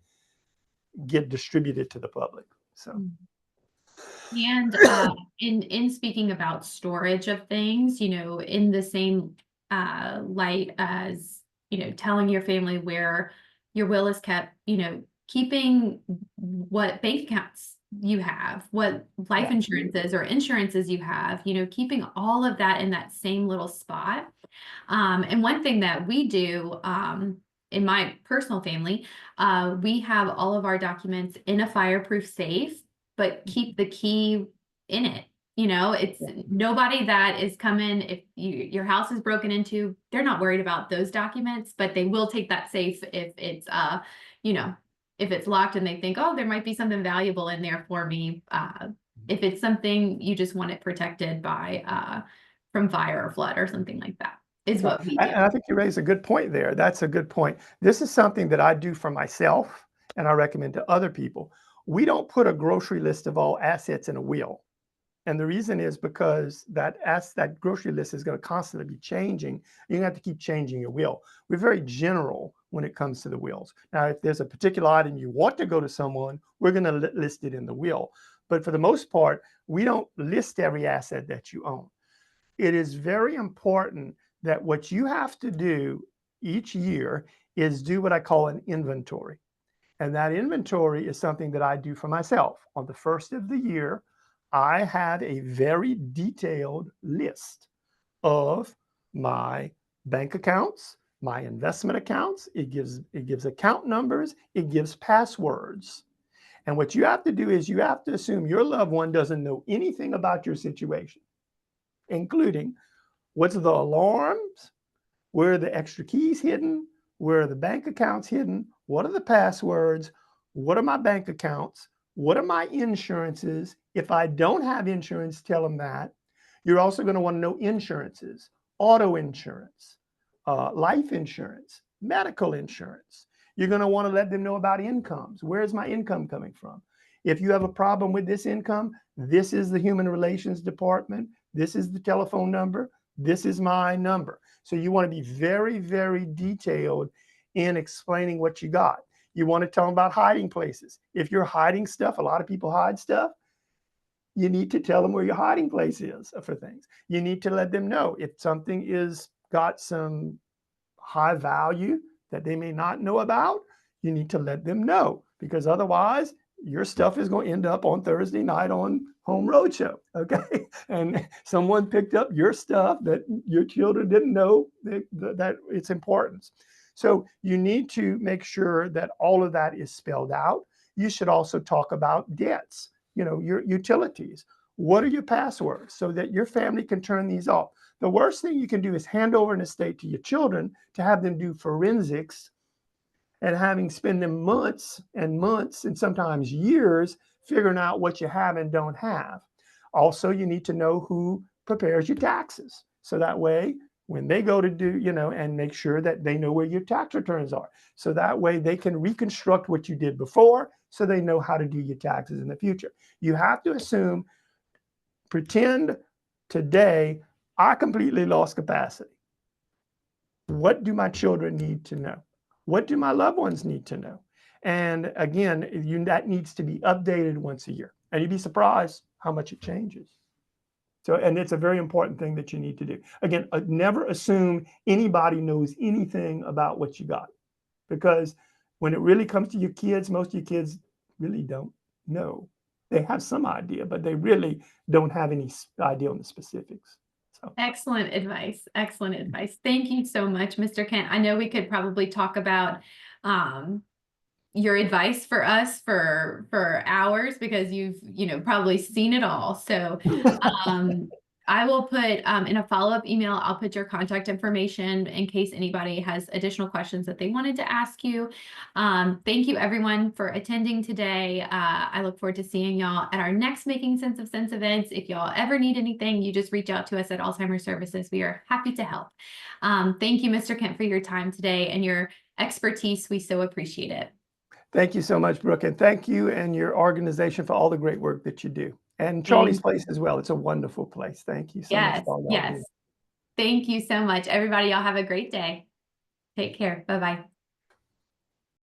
Speaker 2: get distributed to the public. So.
Speaker 1: And in speaking about storage of things, in the same light as telling your family where your will is kept, keeping what bank accounts you have, what life insurances or insurances you have, keeping all of that in that same little spot. And one thing that we do in my personal family, we have all of our documents in a fireproof safe, but keep the key in it. It's nobody that is coming. If your house is broken into, they're not worried about those documents, but they will take that safe if it's, if it's locked and they think, oh, there might be something valuable in there for me. If it's something you just want it protected by, from fire or flood or something like that is what we do.
Speaker 2: And I think you raised a good point there. That's a good point. This is something that I do for myself and I recommend to other people. We don't put a grocery list of all assets in a will. And the reason is because that grocery list is going to constantly be changing. You're going to have to keep changing your will. We're very general when it comes to the wills. Now, if there's a particular item you want to go to someone, we're going to list it in the will. But for the most part, we don't list every asset that you own. It is very important that what you have to do each year is do what I call an inventory. And that inventory is something that I do for myself. On the first of the year, I have a very detailed list of my bank accounts, my investment accounts. It gives account numbers, it gives passwords. And what you have to do is you have to assume your loved one doesn't know anything about your situation, including what's the alarms, where are the extra keys hidden, where are the bank accounts hidden, what are the passwords, what are my bank accounts, what are my insurances. If I don't have insurance, tell them that. You're also going to want to know insurances, auto insurance, life insurance, medical insurance. You're going to want to let them know about incomes. Where's my income coming from? If you have a problem with this income, this is the human relations department. This is the telephone number. This is my number. So you want to be very, very detailed in explaining what you got. You want to tell them about hiding places. If you're hiding stuff, a lot of people hide stuff. You need to tell them where your hiding place is for things. You need to let them know if something is got some high value that they may not know about. You need to let them know, because otherwise your stuff is going to end up on Thursday night on Home Roadshow, okay? And someone picked up your stuff that your children didn't know that its importance. So you need to make sure that all of that is spelled out. You should also talk about debts, your utilities. What are your passwords so that your family can turn these off? The worst thing you can do is hand over an estate to your children to have them do forensics and having spend them months and months and sometimes years figuring out what you have and don't have. Also, you need to know who prepares your taxes. So that way, when they go to do, and make sure that they know where your tax returns are. So that way they can reconstruct what you did before so they know how to do your taxes in the future. You have to assume, pretend today, I completely lost capacity. What do my children need to know? What do my loved ones need to know? And again, that needs to be updated once a year. And you'd be surprised how much it changes. So, and it's a very important thing that you need to do. Again, never assume anybody knows anything about what you got, because when it really comes to your kids, most of your kids really don't know. They have some idea, but they really don't have any idea on the specifics. So,
Speaker 1: Excellent advice. Excellent advice. Thank you so much, Mr. Kent. I know we could probably talk about um, your advice for us for hours, because you've probably seen it all. So um, I will put in a follow-up email, I'll put your contact information in case anybody has additional questions that they wanted to ask you. Thank you everyone for attending today. I look forward to seeing y'all at our next Making Sense of Sense events. If y'all ever need anything, you just reach out to us at Alzheimer's Services. We are happy to help. Thank you, Mr. Kent, for your time today and your expertise. We so appreciate it.
Speaker 2: thank you so much, Brooke, and thank you and your organization for all the great work that you do. And Charlie's
Speaker 1: Thank
Speaker 2: Place as well. It's a wonderful place. Thank you so much
Speaker 1: Yes,
Speaker 2: for all y'all do.
Speaker 1: yes. Thank you so much. Everybody, y'all have a great day. Take care. Bye-bye.